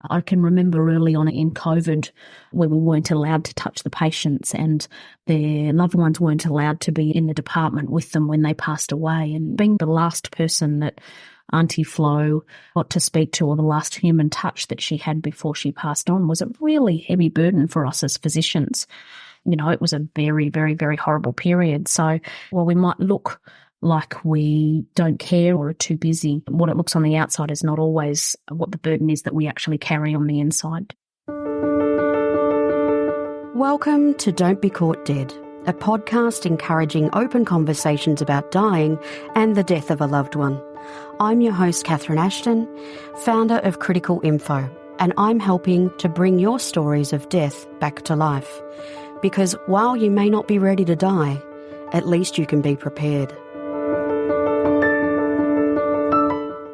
I can remember early on in COVID where we weren't allowed to touch the patients and their loved ones weren't allowed to be in the department with them when they passed away. And being the last person that Auntie Flo got to speak to, or the last human touch that she had before she passed on, was a really heavy burden for us as physicians. You know, it was a very, very, very horrible period. So while we might look like we don't care or are too busy, what it looks on the outside is not always what the burden is that we actually carry on the inside. Welcome to Don't Be Caught Dead, a podcast encouraging open conversations about dying and the death of a loved one. I'm your host, Catherine Ashton, founder of Critical Info, and I'm helping to bring your stories of death back to life. Because while you may not be ready to die, at least you can be prepared.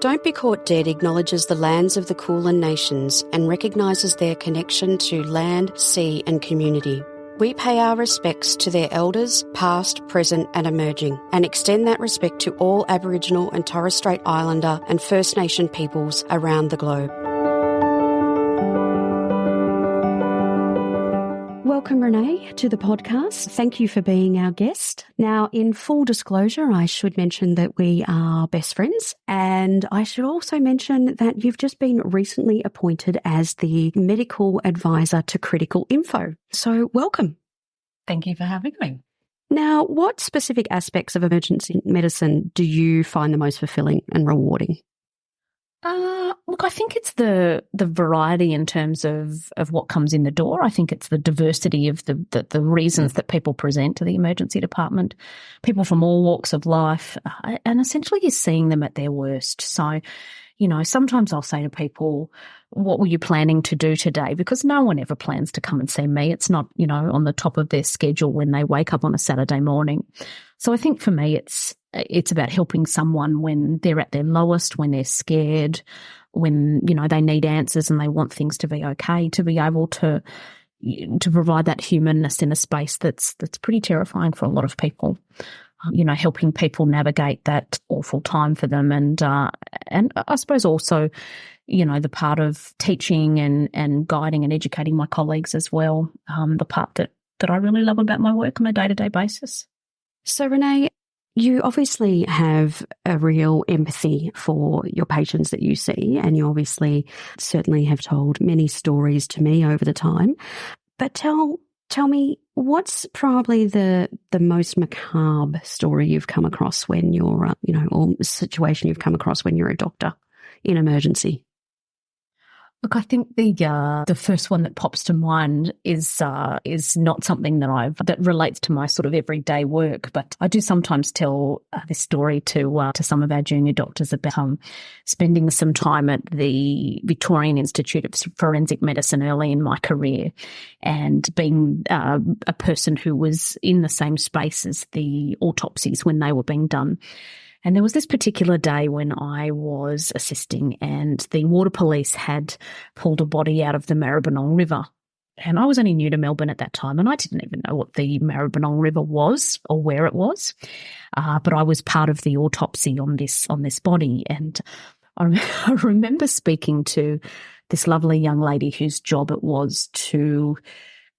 Don't Be Caught Dead acknowledges the lands of the Kulin Nations and recognises their connection to land, sea and community. We pay our respects to their elders, past, present and emerging, and extend that respect to all Aboriginal and Torres Strait Islander and First Nation peoples around the globe. Welcome, Renee, to the podcast. Thank you for being our guest. Now, in full disclosure, I should mention that we are best friends, and I should also mention that you've just been recently appointed as the medical advisor to Critical Info. So welcome. Thank you for having me. Now, what specific aspects of emergency medicine do you find the most fulfilling and rewarding? Look, I think it's the variety in terms of what comes in the door. I think it's the diversity of the reasons that people present to the emergency department, people from all walks of life, and essentially you're seeing them at their worst. So, you know, sometimes I'll say to people, what were you planning to do today? Because no one ever plans to come and see me. It's not, you know, on the top of their schedule when they wake up on a Saturday morning. So I think for me, it's about helping someone when they're at their lowest, when they're scared, when, you know, they need answers and they want things to be okay, to be able to provide that humanness in a space that's pretty terrifying for a lot of people. You know, helping people navigate that awful time for them, and I suppose also, you know, the part of teaching and guiding and educating my colleagues as well. The part that I really love about my work on a day-to-day basis. So, Renee, you obviously have a real empathy for your patients that you see, and you obviously certainly have told many stories to me over the time. But tell me, what's probably the most macabre story you've come across when you're, or situation you've come across when you're a doctor in emergency? Look, I think the first one that pops to mind is not something that relates to my sort of everyday work, but I do sometimes tell this story to some of our junior doctors about spending some time at the Victorian Institute of Forensic Medicine early in my career, and being a person who was in the same space as the autopsies when they were being done. And there was this particular day when I was assisting and the water police had pulled a body out of the Maribyrnong River. And I was only new to Melbourne at that time and I didn't even know what the Maribyrnong River was or where it was. But I was part of the autopsy on this body. And I remember speaking to this lovely young lady whose job it was to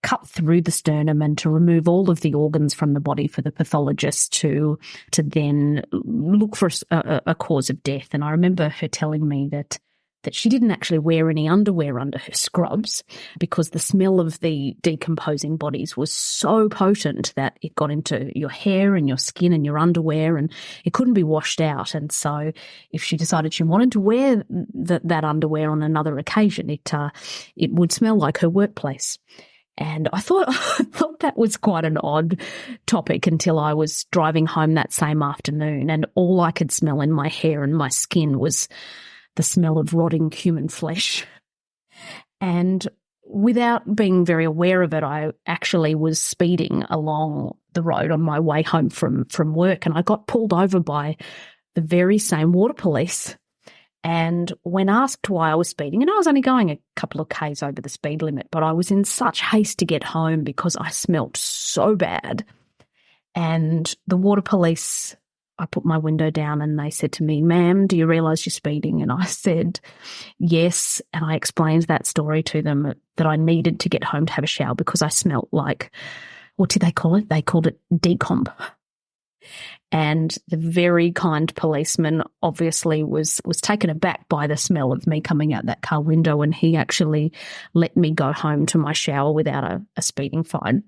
cut through the sternum and to remove all of the organs from the body for the pathologist to then look for a cause of death. And I remember her telling me that she didn't actually wear any underwear under her scrubs because the smell of the decomposing bodies was so potent that it got into your hair and your skin and your underwear and it couldn't be washed out. And so if she decided she wanted to wear that underwear on another occasion, it would smell like her workplace. And I thought that was quite an odd topic until I was driving home that same afternoon and all I could smell in my hair and my skin was the smell of rotting human flesh. And without being very aware of it, I actually was speeding along the road on my way home from work and I got pulled over by the very same water police. And when asked why I was speeding, and I was only going a couple of Ks over the speed limit, but I was in such haste to get home because I smelt so bad. And the water police I put my window down and they said to me, "Ma'am, do you realise you're speeding?" And I said, "Yes." And I explained that story to them, that I needed to get home to have a shower because I smelt like, what did they call it? They called it decomp. And the very kind policeman obviously was taken aback by the smell of me coming out that car window, and he actually let me go home to my shower without a speeding fine.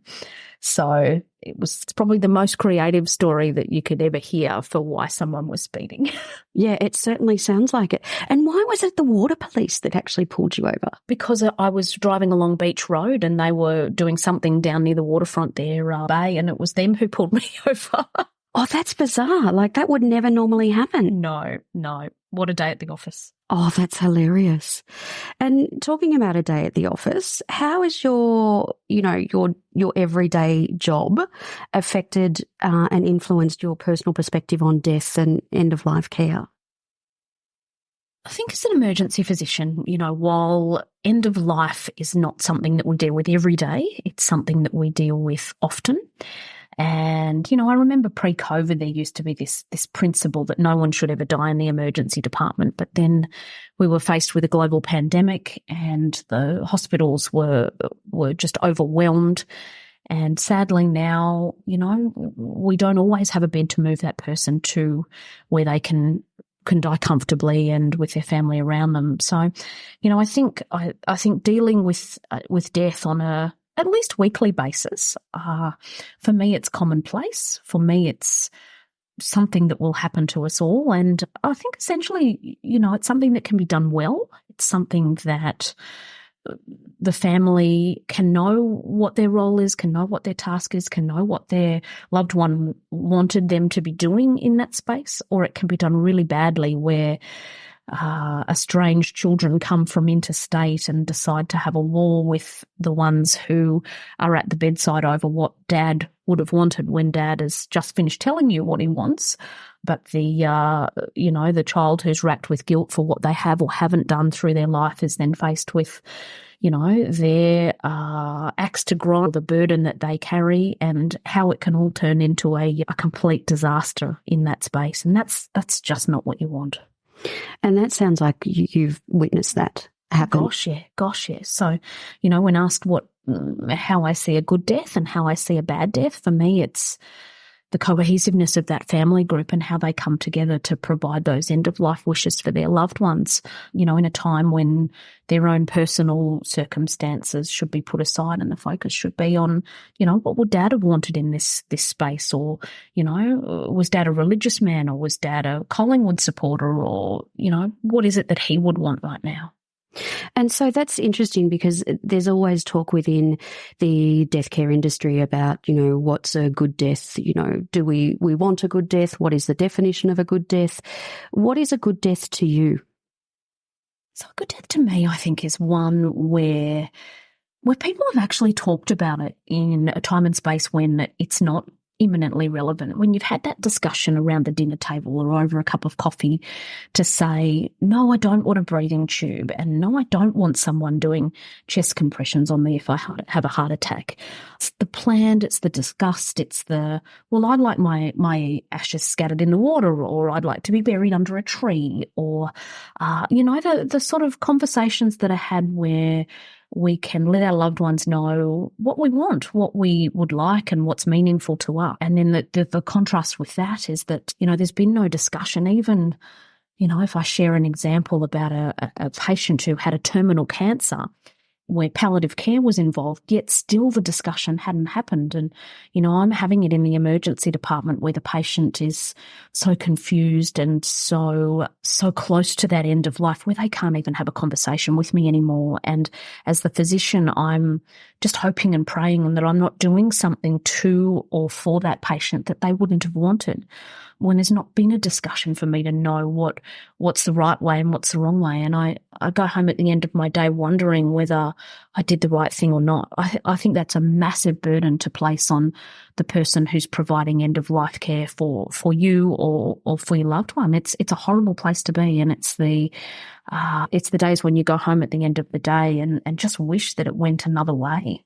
So it's probably the most creative story that you could ever hear for why someone was speeding. Yeah, it certainly sounds like it. And why was it the water police that actually pulled you over? Because I was driving along Beach Road and they were doing something down near the waterfront there, Bay, and it was them who pulled me over. Oh, that's bizarre. Like, that would never normally happen. No. What a day at the office. Oh, that's hilarious. And talking about a day at the office, how is your everyday job affected and influenced your personal perspective on death and end-of-life care? I think as an emergency physician, while end of life is not something that we deal with every day, it's something that we deal with often. And, I remember pre-COVID, there used to be this principle that no one should ever die in the emergency department. But then we were faced with a global pandemic and the hospitals were just overwhelmed. And sadly now, we don't always have a bed to move that person to where they can die comfortably and with their family around them. So, I think dealing with death on at least weekly basis, for me, it's commonplace. For me, it's something that will happen to us all. And I think essentially, it's something that can be done well. It's something that the family can know what their role is, can know what their task is, can know what their loved one wanted them to be doing in that space, or it can be done really badly where estranged children come from interstate and decide to have a war with the ones who are at the bedside over what dad would have wanted when dad has just finished telling you what he wants. But the child who's racked with guilt for what they have or haven't done through their life is then faced with, their axe to grind, the burden that they carry, and how it can all turn into a complete disaster in that space. And that's just not what you want. And that sounds like you've witnessed that happen. Gosh, yeah. So, when asked how I see a good death and how I see a bad death, for me, it's the cohesiveness of that family group and how they come together to provide those end-of-life wishes for their loved ones, in a time when their own personal circumstances should be put aside and the focus should be on, what would dad have wanted in this space? Or, was dad a religious man, or was dad a Collingwood supporter, or, what is it that he would want right now? And so that's interesting because there's always talk within the death care industry about, what's a good death? Do we want a good death? What is the definition of a good death? What is a good death to you? So a good death to me, I think, is one where people have actually talked about it in a time and space when it's not imminently relevant. When you've had that discussion around the dinner table or over a cup of coffee to say, no, I don't want a breathing tube, and no, I don't want someone doing chest compressions on me if I have a heart attack. It's the planned, it's the disgust, it's the, well, I'd like my ashes scattered in the water, or I'd like to be buried under a tree, or, the sort of conversations that are had where we can let our loved ones know what we want, what we would like, and what's meaningful to us. And then the contrast with that is that, there's been no discussion. Even, if I share an example about a patient who had a terminal cancer where palliative care was involved, yet still the discussion hadn't happened. And, I'm having it in the emergency department where the patient is so confused and so close to that end of life where they can't even have a conversation with me anymore. And as the physician, I'm just hoping and praying that I'm not doing something to or for that patient that they wouldn't have wanted, when there's not been a discussion for me to know what's the right way and what's the wrong way. And I go home at the end of my day wondering whether I did the right thing or not. I think that's a massive burden to place on the person who's providing end-of-life care for you or for your loved one. It's a horrible place to be, and it's the days when you go home at the end of the day and just wish that it went another way.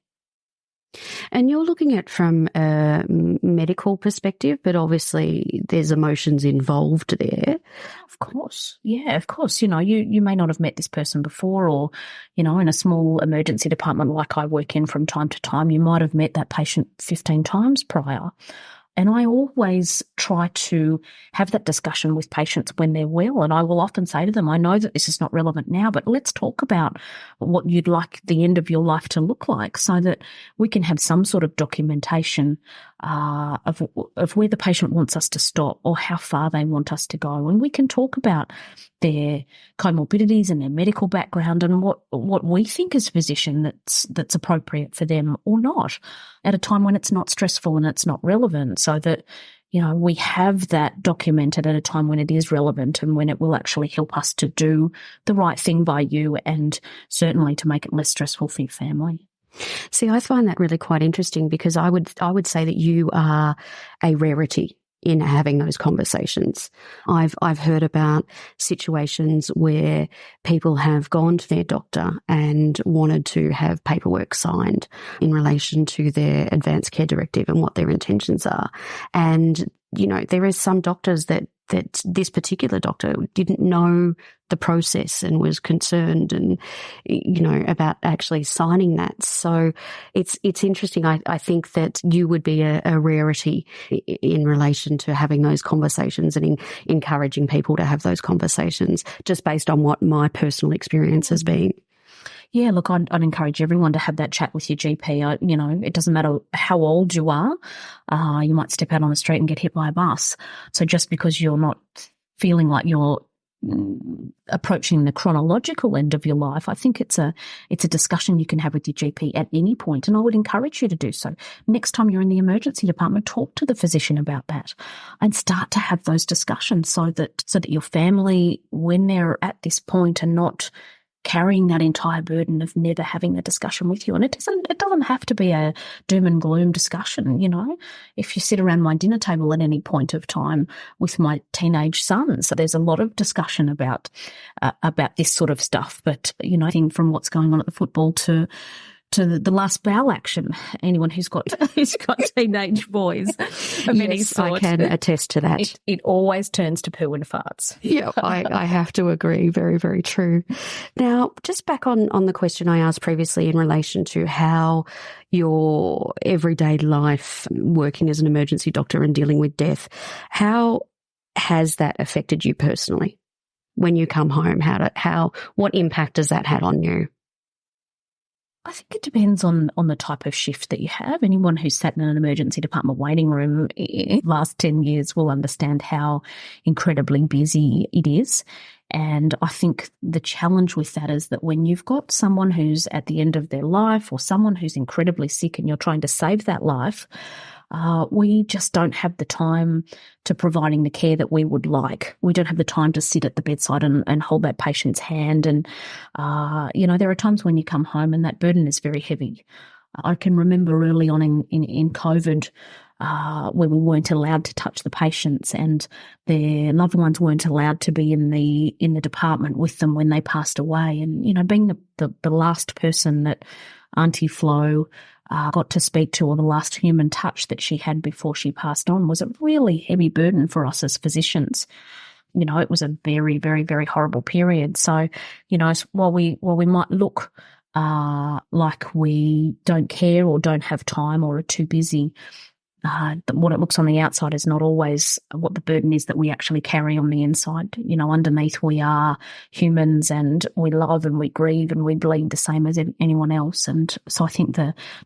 And you're looking at from a medical perspective, but obviously there's emotions involved there. Of course. Yeah, of course. You may not have met this person before, or, in a small emergency department like I work in from time to time, you might have met that patient 15 times prior. And I always try to have that discussion with patients when they're well. And I will often say to them, I know that this is not relevant now, but let's talk about what you'd like the end of your life to look like, so that we can have some sort of documentation of where the patient wants us to stop, or how far they want us to go. And we can talk about their comorbidities and their medical background, and what we think as a physician that's appropriate for them or not, at a time when it's not stressful and it's not relevant, so that, we have that documented at a time when it is relevant and when it will actually help us to do the right thing by you, and certainly to make it less stressful for your family. See, I find that really quite interesting, because I would say that you are a rarity in having those conversations. I've heard about situations where people have gone to their doctor and wanted to have paperwork signed in relation to their advanced care directive and what their intentions are. And, there is some doctors that this particular doctor didn't know the process and was concerned and, about actually signing that. So it's interesting. I think that you would be a rarity in relation to having those conversations and encouraging people to have those conversations, just based on what my personal experience has been. Yeah, look, I'd encourage everyone to have that chat with your GP. It doesn't matter how old you are. You might step out on the street and get hit by a bus. So just because you're not feeling like you're approaching the chronological end of your life, I think it's a discussion you can have with your GP at any point, and I would encourage you to do so. Next time you're in the emergency department, talk to the physician about that and start to have those discussions, so that your family, when they're at this point, are not carrying that entire burden of never having a discussion with you. And it doesn't have to be a doom and gloom discussion. If you sit around my dinner table at any point of time with my teenage sons, so there's a lot of discussion about this sort of stuff. But, I think from what's going on at the football to the last bowel action, anyone who's got teenage boys of any sort, I can attest to that. It always turns to poo and farts. Yeah, I have to agree. Very, very true. Now, just back on the question I asked previously in relation to how your everyday life working as an emergency doctor and dealing with death, how has that affected you personally when you come home? What impact has that had on you? I think it depends on the type of shift that you have. Anyone who's sat in an emergency department waiting room in the last 10 years will understand how incredibly busy it is. And I think the challenge with that is that when you've got someone who's at the end of their life, or someone who's incredibly sick and you're trying to save that life, we just don't have the time to providing the care that we would like. We don't have the time to sit at the bedside and hold that patient's hand. And, there are times when you come home and that burden is very heavy. I can remember early on in COVID, where we weren't allowed to touch the patients, and their loved ones weren't allowed to be in the department with them when they passed away. And, being the last person that Auntie Flo got to speak to, or the last human touch that she had before she passed on, was a really heavy burden for us as physicians. It was a very, very, very horrible period. So, while we might look like we don't care or don't have time or are too busy, what it looks on the outside is not always what the burden is that we actually carry on the inside. Underneath we are humans, and we love and we grieve and we bleed the same as anyone else. And so I think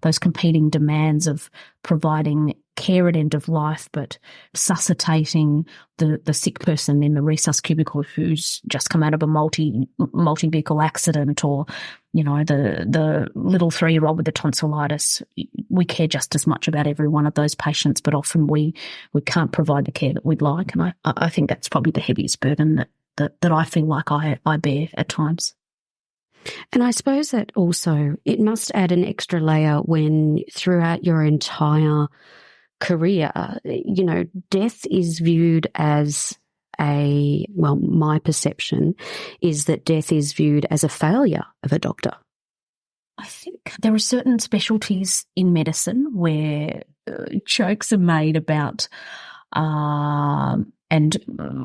those competing demands of providing care at end of life, but resuscitating the sick person in the resus cubicle who's just come out of a multi-vehicle accident, or the little 3-year-old with the tonsillitis. We care just as much about every one of those patients, but often we can't provide the care that we'd like. And I think that's probably the heaviest burden that I feel like I bear at times. And I suppose that also it must add an extra layer when throughout your entire career, death is viewed as my perception is that death is viewed as a failure of a doctor. I think there are certain specialties in medicine where jokes are made about, and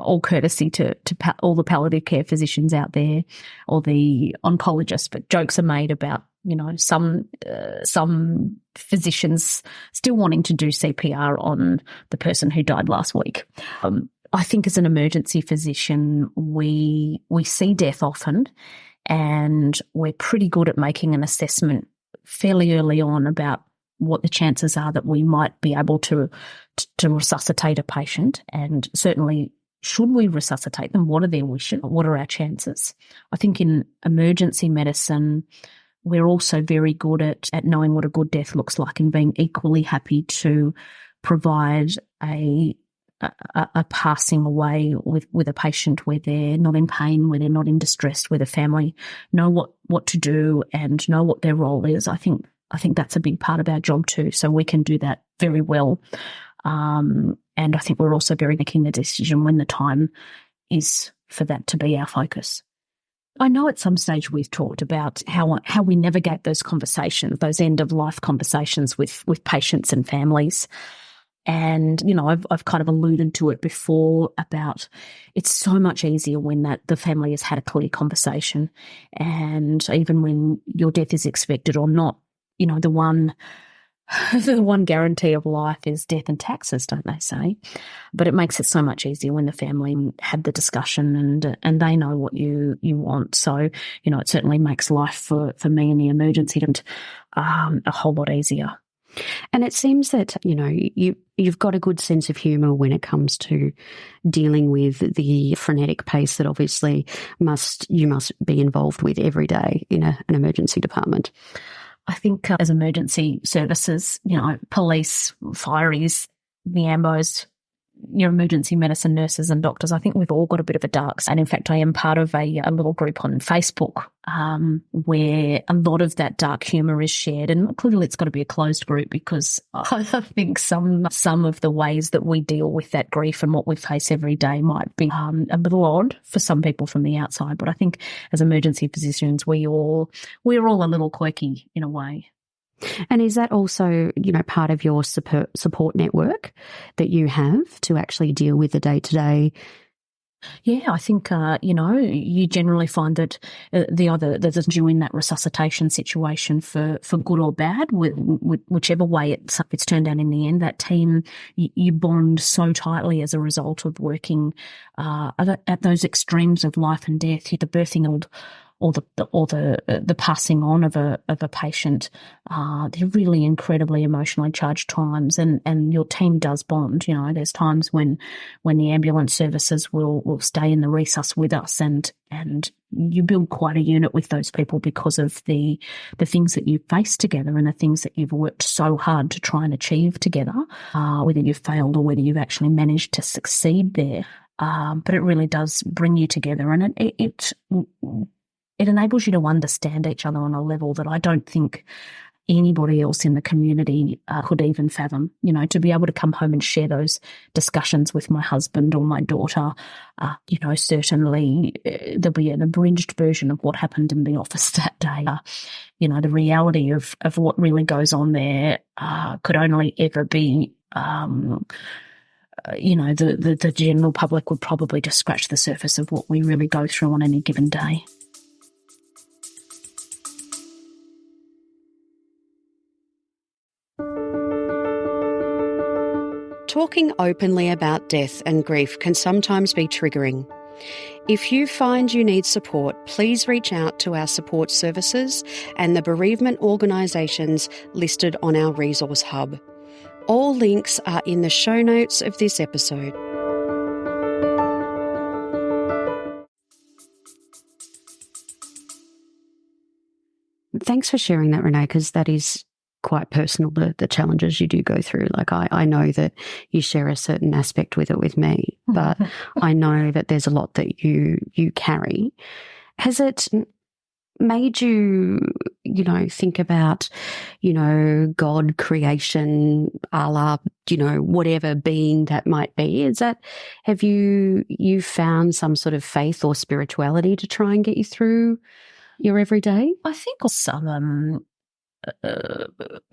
all courtesy to all the palliative care physicians out there or the oncologists, but jokes are made about, some physicians still wanting to do CPR on the person who died last week. I think as an emergency physician, we see death often, and we're pretty good at making an assessment fairly early on about what the chances are that we might be able to resuscitate a patient. And certainly, should we resuscitate them, what are their wishes? What are our chances? I think in emergency medicine, we're also very good at knowing what a good death looks like and being equally happy to provide a passing away with a patient where they're not in pain, where they're not in distress, where the family know what to do and know what their role is. I think that's a big part of our job too. So we can do that very well. And I think we're also very making the decision when the time is for that to be our focus. I know at some stage we've talked about how we navigate those conversations, those end of life conversations with patients and families. And, I've kind of alluded to it before about it's so much easier when the family has had a clear conversation. And even when your death is expected or not, the one guarantee of life is death and taxes, don't they say? But it makes it so much easier when the family had the discussion and they know what you want. So, it certainly makes life for me in the emergency a whole lot easier. And it seems that, you've got a good sense of humour when it comes to dealing with the frenetic pace that obviously you must be involved with every day in an emergency department. I think as emergency services, police, fireys, the ambos, your emergency medicine nurses and doctors, I think we've all got a bit of a dark side. And in fact, I am part of a little group on Facebook where a lot of that dark humour is shared. And clearly it's got to be a closed group because I think some of the ways that we deal with that grief and what we face every day might be a little odd for some people from the outside. But I think as emergency physicians, we're all a little quirky in a way. And is that also, part of your support network that you have to actually deal with the day-to-day? Yeah, I think, you generally find that there's during that resuscitation situation for good or bad, with whichever way it's turned out in the end, that team, you bond so tightly as a result of working at those extremes of life and death, the birthing or the passing on of a patient. They're really incredibly emotionally charged times, and your team does bond. There's times when the ambulance services will stay in the resus with us, and you build quite a unit with those people because of the things that you face together and the things that you've worked so hard to try and achieve together, whether you've failed or whether you've actually managed to succeed there. But it really does bring you together, and it enables you to understand each other on a level that I don't think anybody else in the community could even fathom. To be able to come home and share those discussions with my husband or my daughter, certainly there'll be an abridged version of what happened in the office that day. The reality of what really goes on there could only ever be the general public would probably just scratch the surface of what we really go through on any given day. Talking openly about death and grief can sometimes be triggering. If you find you need support, please reach out to our support services and the bereavement organisations listed on our resource hub. All links are in the show notes of this episode. Thanks for sharing that, Renee, because that is quite personal, the challenges you do go through. Like I know that you share a certain aspect with it with me, but I know that there's a lot that you carry. Has it made you, think about, God, creation, Allah, whatever being that might be? Have you found some sort of faith or spirituality to try and get you through your everyday? I think some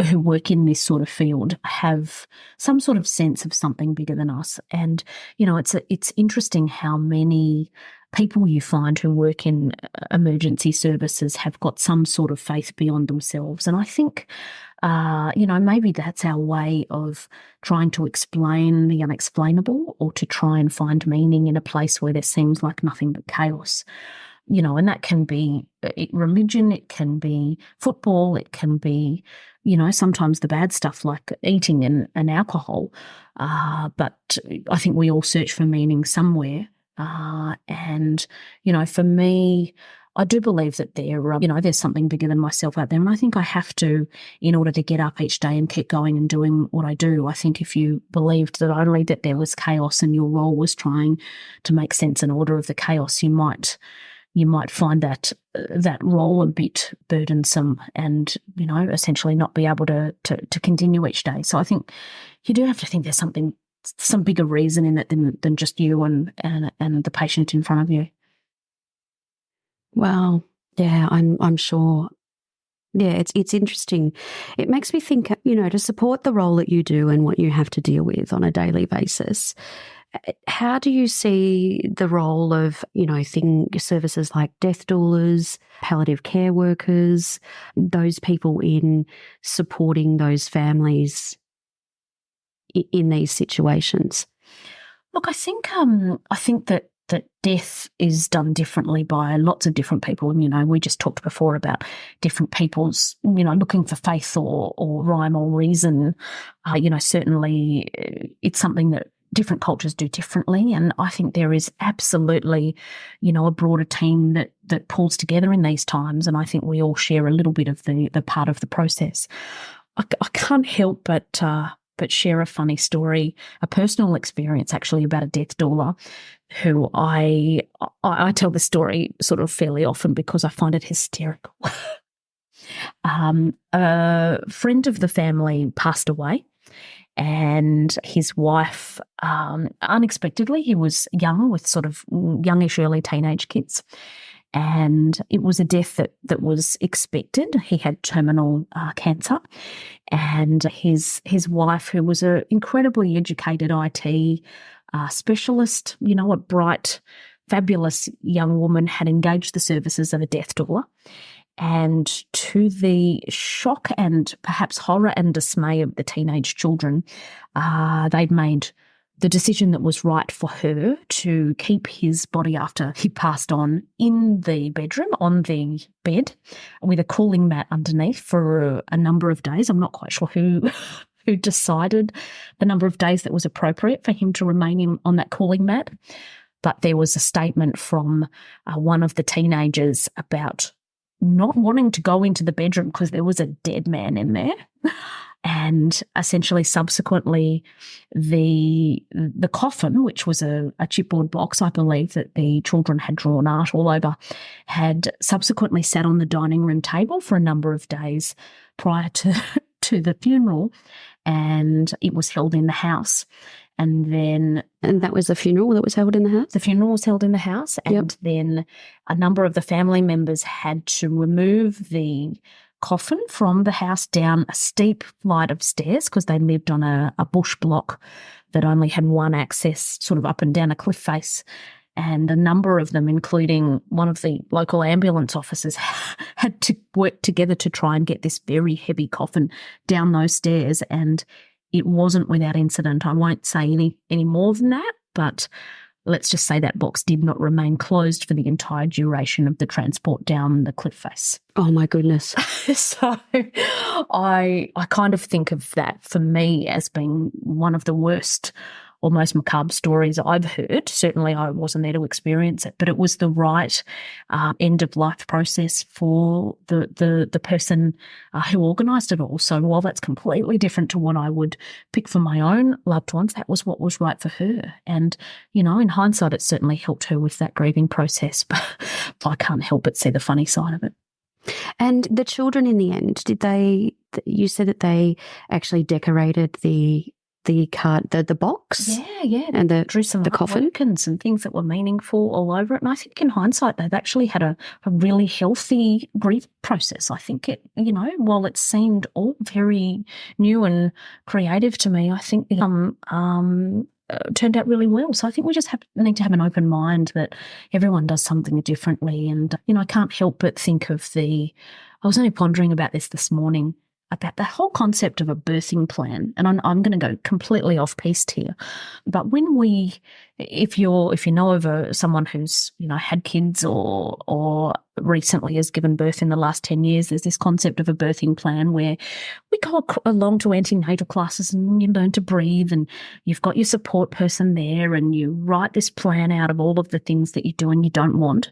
who work in this sort of field have some sort of sense of something bigger than us. And, it's interesting how many people you find who work in emergency services have got some sort of faith beyond themselves. And I think, maybe that's our way of trying to explain the unexplainable, or to try and find meaning in a place where there seems like nothing but chaos. And that can be religion, it can be football, it can be, sometimes the bad stuff like eating and alcohol. But I think we all search for meaning somewhere. And, for me, I do believe that there's something bigger than myself out there. And I think I have to, in order to get up each day and keep going and doing what I do. I think if you believed that only that there was chaos and your role was trying to make sense and order of the chaos, you might find that role a bit burdensome and, essentially not be able to continue each day. So I think you do have to think there's some bigger reason in it than just you and the patient in front of you. Wow. Yeah, I'm sure. Yeah, it's interesting. It makes me think, to support the role that you do and what you have to deal with on a daily basis, how do you see the role of, services like death doulas, palliative care workers, those people in supporting those families in these situations? Look, I think that death is done differently by lots of different people. And, we just talked before about different people's, looking for faith or rhyme or reason. Certainly it's something that different cultures do differently. And I think there is absolutely, a broader team that pulls together in these times. And I think we all share a little bit of the part of the process. I can't help but share a funny story, a personal experience actually about a death doula who I tell the story sort of fairly often because I find it hysterical. A friend of the family passed away, and his wife, unexpectedly, he was young with sort of youngish early teenage kids. And it was a death that was expected. He had terminal cancer, and his wife, who was an incredibly educated IT specialist, a bright, fabulous young woman, had engaged the services of a death doula. And to the shock and perhaps horror and dismay of the teenage children, they'd made the decision that was right for her to keep his body after he passed on in the bedroom, on the bed, with a cooling mat underneath for a number of days. I'm not quite sure who decided the number of days that was appropriate for him to remain on that cooling mat. But there was a statement from one of the teenagers about not wanting to go into the bedroom because there was a dead man in there. And essentially, subsequently, the coffin, which was a chipboard box, I believe, that the children had drawn art all over, had subsequently sat on the dining room table for a number of days prior to the funeral, and it was held in the house. And that was a funeral that was held in the house? The funeral was held in the house, and Then a number of the family members had to remove the coffin from the house down a steep flight of stairs because they lived on a bush block that only had one access sort of up and down a cliff face. And a number of them, including one of the local ambulance officers, had to work together to try and get this very heavy coffin down those stairs. And it wasn't without incident. I won't say any more than that, but let's just say that box did not remain closed for the entire duration of the transport down the cliff face. Oh, my goodness. So I kind of think of that for me as being one of the worst, almost macabre stories I've heard. Certainly I wasn't there to experience it, but it was the right end of life process for the person who organised it all. So while that's completely different to what I would pick for my own loved ones, that was what was right for her. And, in hindsight, it certainly helped her with that grieving process, but I can't help but see the funny side of it. And the children in the end, you said that they actually decorated the the card, the box. Yeah. And drew some the coffin and things that were meaningful all over it. And I think in hindsight, they've actually had a really healthy grief process. I think it, while it seemed all very new and creative to me, I think it turned out really well. So I think we just need to have an open mind that everyone does something differently. And, I can't help but think of I was only pondering about this morning, about the whole concept of a birthing plan. And I'm going to go completely off piste here. But if you know of someone who's, had kids or recently has given birth in the last 10 years, there's this concept of a birthing plan where we go along to antenatal classes and you learn to breathe and you've got your support person there and you write this plan out of all of the things that you do and you don't want.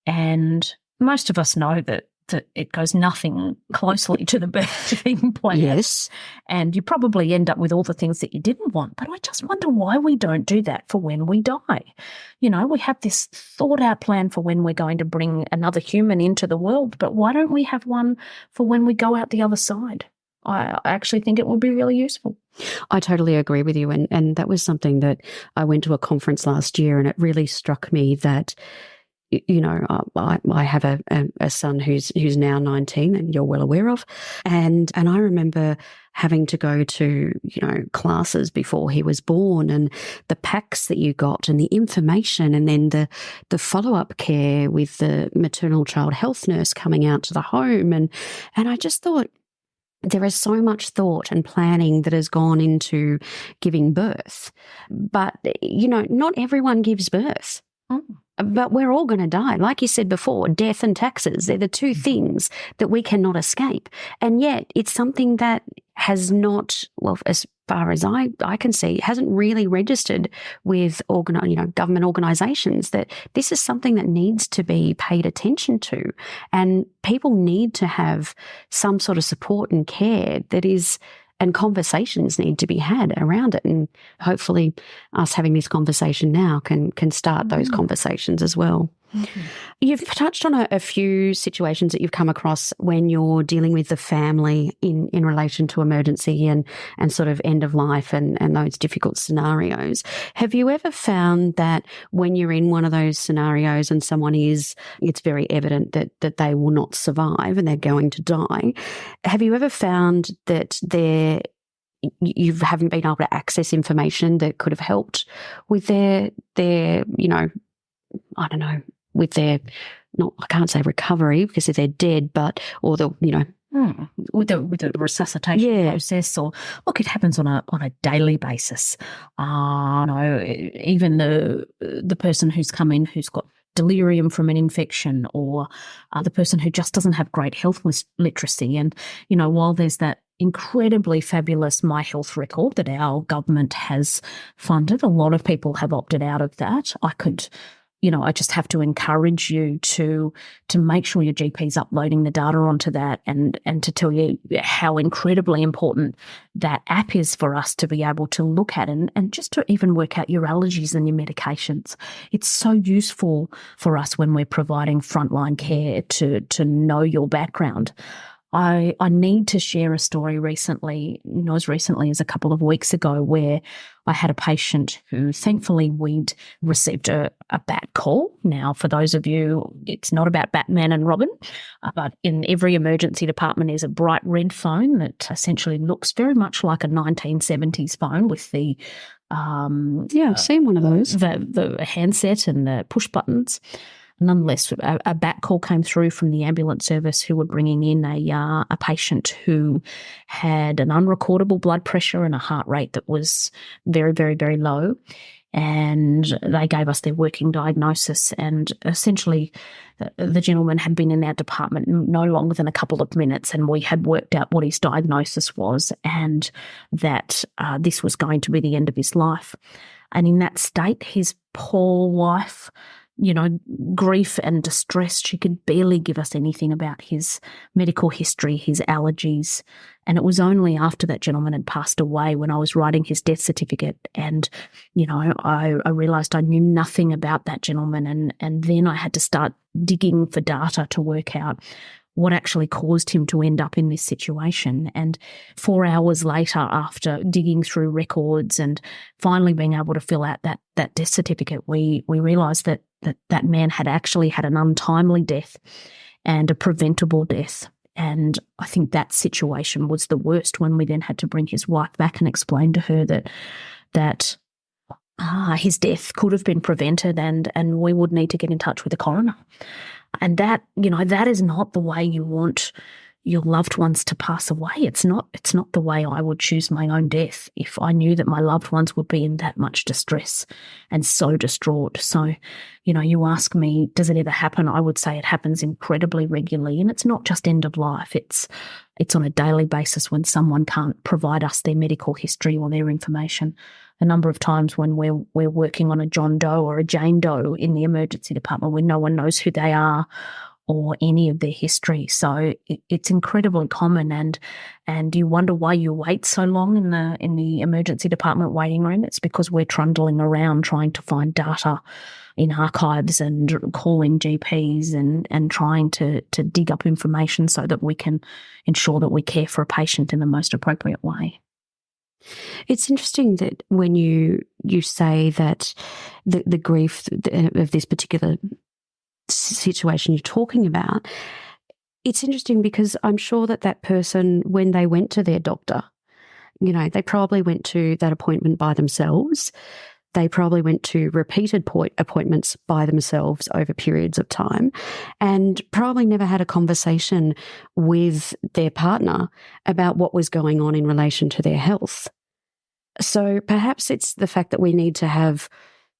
And most of us know that it goes nothing closely to the birthing plan. Yes. And you probably end up with all the things that you didn't want. But I just wonder why we don't do that for when we die. We have this thought out plan for when we're going to bring another human into the world, but why don't we have one for when we go out the other side? I actually think it would be really useful. I totally agree with you. And that was something that I went to a conference last year and it really struck me that I have a son who's now 19 and you're well aware of. And I remember having to go to, classes before he was born and the packs that you got and the information and then the follow-up care with the maternal child health nurse coming out to the home. And I just thought, there is so much thought and planning that has gone into giving birth. But, not everyone gives birth. But we're all going to die. Like you said before, death and taxes, they're the two things that we cannot escape. And yet it's something that has not, well, as far as I can see, hasn't really registered with government organisations that this is something that needs to be paid attention to. And people need to have some sort of support and care and conversations need to be had around it. And hopefully us having this conversation now can start those conversations as well. Mm-hmm. You've touched on a few situations that you've come across when you're dealing with the family in relation to emergency and sort of end of life and those difficult scenarios. Have you ever found that when you're in one of those scenarios and it's very evident that they will not survive and they're going to die, have you ever found that you haven't been able to access information that could have helped with their with their, I can't say recovery because if they're dead, but, or with the resuscitation process, or look, it happens on a daily basis. Even the person who's come in who's got delirium from an infection, or the person who just doesn't have great health literacy. And, while there's that incredibly fabulous My Health record that our government has funded, a lot of people have opted out of that. I just have to encourage you to make sure your GP's uploading the data onto that and to tell you how incredibly important that app is for us to be able to look at and just to even work out your allergies and your medications. It's so useful for us when we're providing frontline care to know your background. I need to share a story recently, as recently as a couple of weeks ago, where I had a patient who thankfully we'd received a bat call. Now, for those of you, it's not about Batman and Robin, but in every emergency department is a bright red phone that essentially looks very much like a 1970s phone with the I've seen one of those. The handset and the push buttons. Nonetheless, a bat call came through from the ambulance service who were bringing in a patient who had an unrecordable blood pressure and a heart rate that was very, very, very low. And they gave us their working diagnosis, and essentially the gentleman had been in our department no longer than a couple of minutes, and we had worked out what his diagnosis was and that this was going to be the end of his life. And in that state, his poor wife, grief and distress, she could barely give us anything about his medical history, his allergies. And it was only after that gentleman had passed away, when I was writing his death certificate, and, I realised I knew nothing about that gentleman. And then I had to start digging for data to work out what actually caused him to end up in this situation. And 4 hours later, after digging through records and finally being able to fill out that death certificate, we realised that man had actually had an untimely death and a preventable death. And I think that situation was the worst, when we then had to bring his wife back and explain to her that his death could have been prevented, and we would need to get in touch with the coroner. And that is not the way you want your loved ones to pass away. It's not the way I would choose my own death if I knew that my loved ones would be in that much distress and so distraught. So, you ask me, does it ever happen? I would say it happens incredibly regularly, and it's not just end of life. It's on a daily basis when someone can't provide us their medical history or their information. A number of times when we're working on a John Doe or a Jane Doe in the emergency department, when no one knows who they are or any of their history. So it's incredibly common, and you wonder why you wait so long in the emergency department waiting room. It's because we're trundling around trying to find data in archives and calling GPs and trying to dig up information so that we can ensure that we care for a patient in the most appropriate way. It's interesting that when you say that the grief of this particular situation you're talking about, it's interesting because I'm sure that person, when they went to their doctor, they probably went to that appointment by themselves. They probably went to repeated appointments by themselves over periods of time, and probably never had a conversation with their partner about what was going on in relation to their health. So perhaps it's the fact that we need to have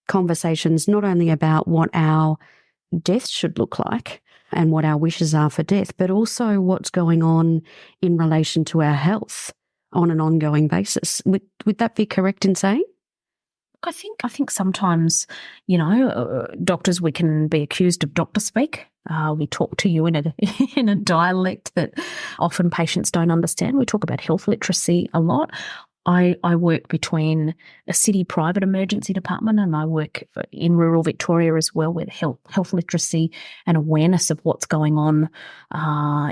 conversations not only about what our death should look like and what our wishes are for death, but also what's going on in relation to our health on an ongoing basis. Would that be correct in saying? I think sometimes, doctors, we can be accused of doctor speak. We talk to you in a dialect that often patients don't understand. We talk about health literacy a lot. I work between a city private emergency department, and I work in rural Victoria as well, where health literacy and awareness of what's going on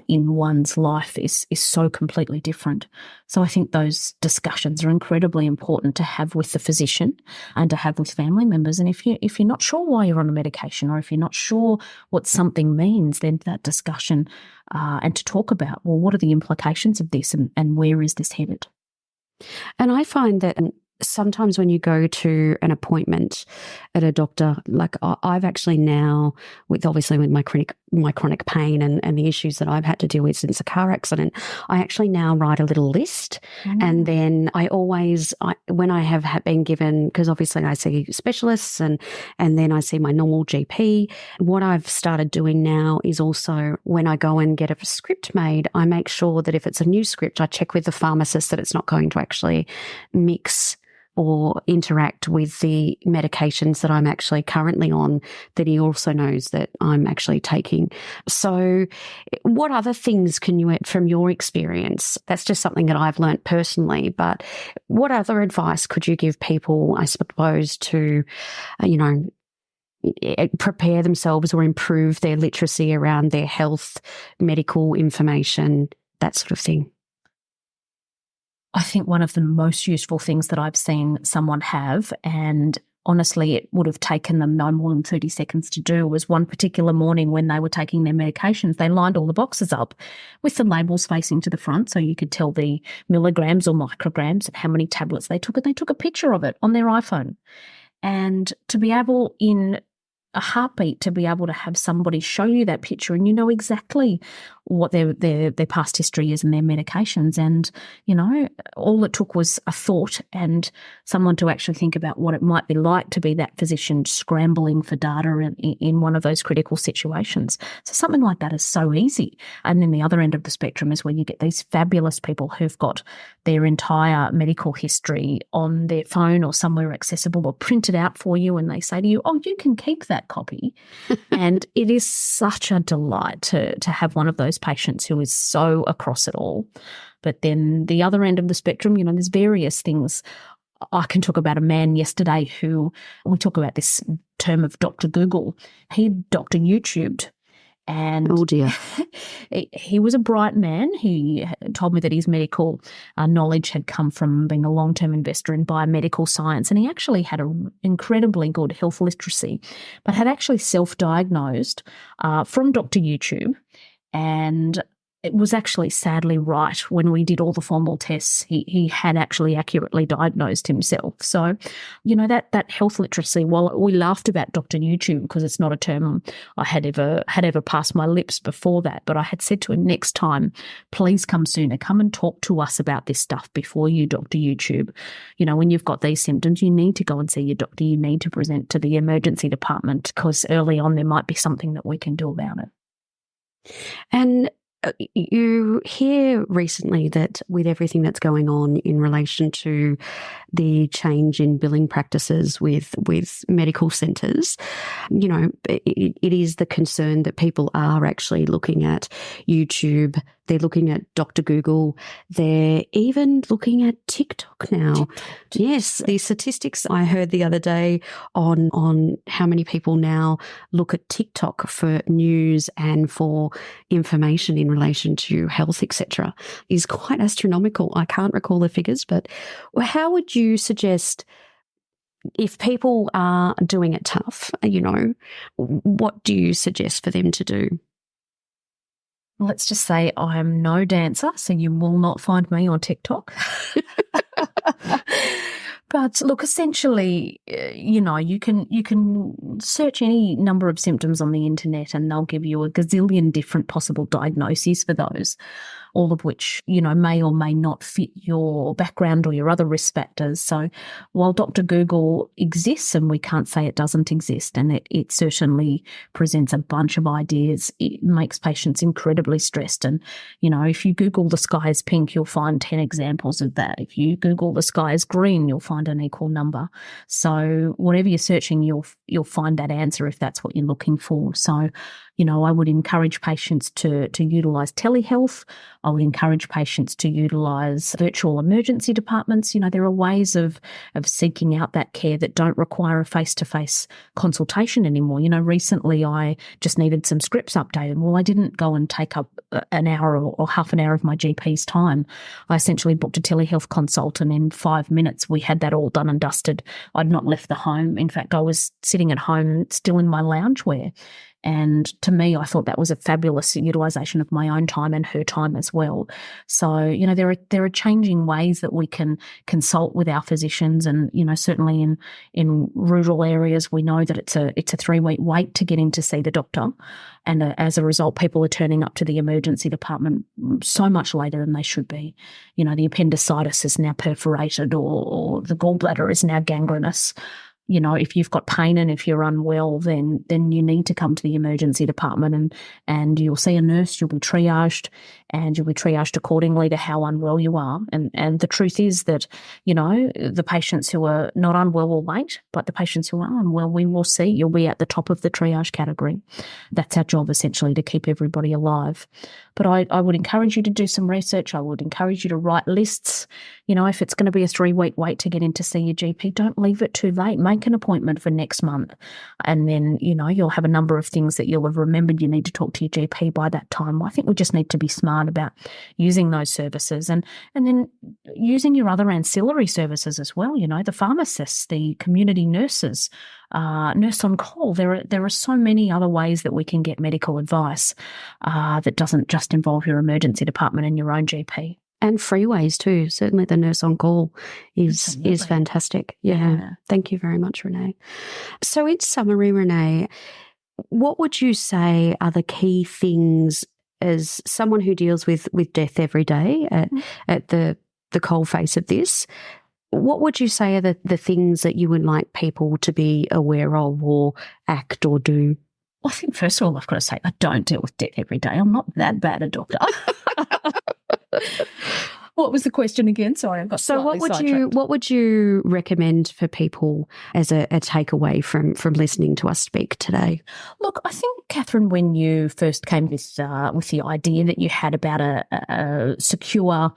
in one's life is so completely different. So I think those discussions are incredibly important to have with the physician and to have with family members. And if you're not sure why you're on a medication, or if you're not sure what something means, then that discussion and to talk about, well, what are the implications of this, and where is this headed? And I find that sometimes when you go to an appointment at a doctor, like I've actually now, with my chronic pain and the issues that I've had to deal with since a car accident, I actually now write a little list. And then I always, when I have been given, because obviously I see specialists and then I see my normal GP, what I've started doing now is also when I go and get a script made, I make sure that if it's a new script, I check with the pharmacist that it's not going to actually mix or interact with the medications that I'm actually currently on, that he also knows that I'm actually taking. So what other things can you, from your experience, that's just something that I've learnt personally, but what other advice could you give people, I suppose, to, prepare themselves or improve their literacy around their health, medical information, that sort of thing? I think one of the most useful things that I've seen someone have, and honestly it would have taken them no more than 30 seconds to do, was one particular morning when they were taking their medications, they lined all the boxes up with the labels facing to the front so you could tell the milligrams or micrograms and how many tablets they took, and they took a picture of it on their iPhone. And to be able, in a heartbeat, to be able to have somebody show you that picture and you know exactly what their past history is and their medications. And, all it took was a thought and someone to actually think about what it might be like to be that physician scrambling for data in one of those critical situations. So something like that is so easy. And then the other end of the spectrum is where you get these fabulous people who've got their entire medical history on their phone or somewhere accessible or printed out for you, and they say to you, oh, you can keep that copy. And it is such a delight to have one of those patients who is so across it all. But then the other end of the spectrum, there's various things. I can talk about a man yesterday who, we talk about this term of Dr. Google. He Dr. YouTubed, And oh dear. he was a bright man. He told me that his medical knowledge had come from being a long-term investor in biomedical science, and he actually had an incredibly good health literacy, but had actually self-diagnosed from Dr. YouTube. And it was actually sadly right when we did all the formal tests. He had actually accurately diagnosed himself. So, that health literacy, while we laughed about Dr. YouTube because it's not a term I had ever passed my lips before that, but I had said to him, next time, please come sooner. Come and talk to us about this stuff before you, Dr. YouTube. When you've got these symptoms, you need to go and see your doctor. You need to present to the emergency department because early on there might be something that we can do about it. And you hear recently that with everything that's going on in relation to the change in billing practices with medical centres, it is the concern that people are actually looking at YouTube, they're looking at Dr. Google, they're even looking at TikTok now. Yes, the statistics I heard the other day on how many people now look at TikTok for news and for information in relation to health, etc., is quite astronomical. I can't recall the figures, but how would you suggest, if people are doing it tough, what do you suggest for them to do? Let's just say I'm no dancer, so you will not find me on TikTok. But look, essentially, you can search any number of symptoms on the internet and they'll give you a gazillion different possible diagnoses for those, all of which, may or may not fit your background or your other risk factors. So while Dr. Google exists, and we can't say it doesn't exist, and it certainly presents a bunch of ideas, it makes patients incredibly stressed. And, if you Google the sky is pink, you'll find 10 examples of that. If you Google the sky is green, you'll find an equal number. So whatever you're searching, you'll find that answer if that's what you're looking for. So, I would encourage patients to utilise telehealth. I would encourage patients to utilise virtual emergency departments. There are ways of seeking out that care that don't require a face-to-face consultation anymore. Recently I just needed some scripts updated. Well, I didn't go and take up an hour or half an hour of my GP's time. I essentially booked a telehealth consult, and in 5 minutes we had that all done and dusted. I'd not left the home. In fact, I was sitting at home still in my loungewear. And to me, I thought that was a fabulous utilisation of my own time and her time as well. So, there are changing ways that we can consult with our physicians, and certainly in rural areas, we know that it's a 3-week wait to get in to see the doctor, and as a result, people are turning up to the emergency department so much later than they should be. The appendicitis is now perforated, or the gallbladder is now gangrenous. If you've got pain and if you're unwell, then you need to come to the emergency department, and you'll see a nurse, you'll be triaged, and you'll be triaged accordingly to how unwell you are. And the truth is that, the patients who are not unwell will wait, but the patients who are unwell, we will see. You'll be at the top of the triage category. That's our job, essentially, to keep everybody alive. But I would encourage you to do some research. I would encourage you to write lists. If it's going to be a 3-week wait to get in to see your GP, don't leave it too late. Make an appointment for next month. And then, you'll have a number of things that you'll have remembered you need to talk to your GP by that time. I think we just need to be smart about using those services, and then using your other ancillary services as well. The pharmacists, the community nurses, nurse on call. There are so many other ways that we can get medical advice that doesn't just involve your emergency department and your own GP. And free ways too. Certainly the nurse on call is fantastic. Yeah. Thank you very much, Renee. So in summary, Renee, what would you say are the key things as someone who deals with death every day at the coalface of this? What would you say are the things that you would like people to be aware of or act or do? Well, I think first of all, I've got to say, I don't deal with death every day. I'm not that bad a doctor. What was the question again? Sorry, I got slightly sidetracked. What would you recommend for people as a takeaway from listening to us speak today? Look, I think, Catherine, when you first came with the idea that you had about a secure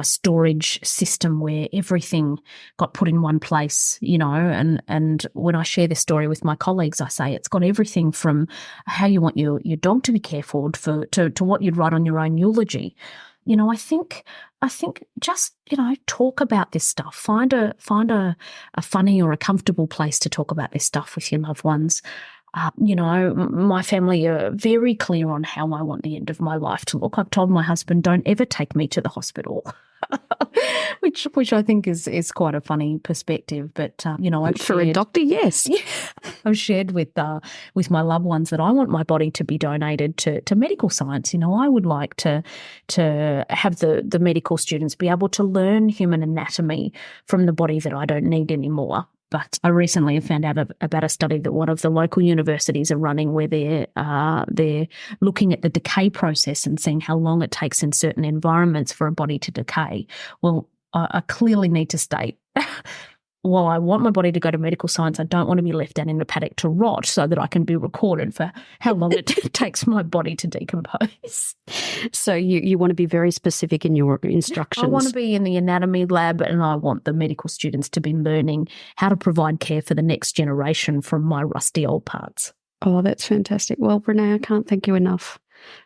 storage system where everything got put in one place, and when I share this story with my colleagues, I say it's got everything from how you want your dog to be cared for to what you'd write on your own eulogy. I think just, talk about this stuff. Find a funny or a comfortable place to talk about this stuff with your loved ones. My family are very clear on how I want the end of my life to look. I've told my husband, don't ever take me to the hospital, which I think is quite a funny perspective. But, for a doctor, yes. Yeah, I've shared with my loved ones that I want my body to be donated to medical science. I would like to have the medical students be able to learn human anatomy from the body that I don't need anymore. But I recently have found out about a study that one of the local universities are running where they're looking at the decay process and seeing how long it takes in certain environments for a body to decay. Well, I clearly need to state, while I want my body to go to medical science, I don't want to be left down in the paddock to rot so that I can be recorded for how long it takes my body to decompose. So you want to be very specific in your instructions. I want to be in the anatomy lab, and I want the medical students to be learning how to provide care for the next generation from my rusty old parts. Oh, that's fantastic. Well, Renee, I can't thank you enough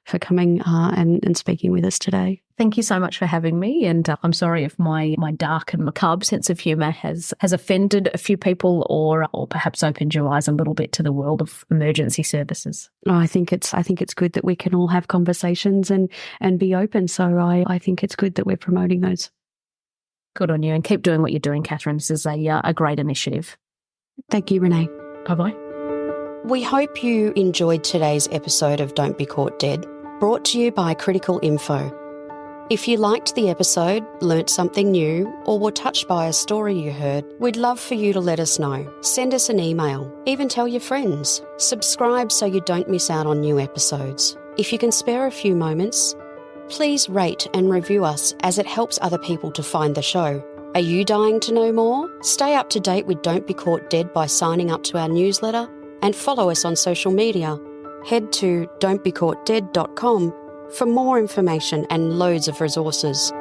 for coming and speaking with us today. Thank you so much for having me, and I'm sorry if my dark and macabre sense of humour has offended a few people or perhaps opened your eyes a little bit to the world of emergency services. Oh, I think it's good that we can all have conversations and be open. So I think it's good that we're promoting those. Good on you, and keep doing what you're doing, Catherine. This is a great initiative. Thank you, Renee. Bye-bye. We hope you enjoyed today's episode of Don't Be Caught Dead, brought to you by Critical Info. If you liked the episode, learnt something new, or were touched by a story you heard, we'd love for you to let us know. Send us an email, even tell your friends. Subscribe so you don't miss out on new episodes. If you can spare a few moments, please rate and review us as it helps other people to find the show. Are you dying to know more? Stay up to date with Don't Be Caught Dead by signing up to our newsletter and follow us on social media. Head to don'tbecaughtdead.com for more information and loads of resources.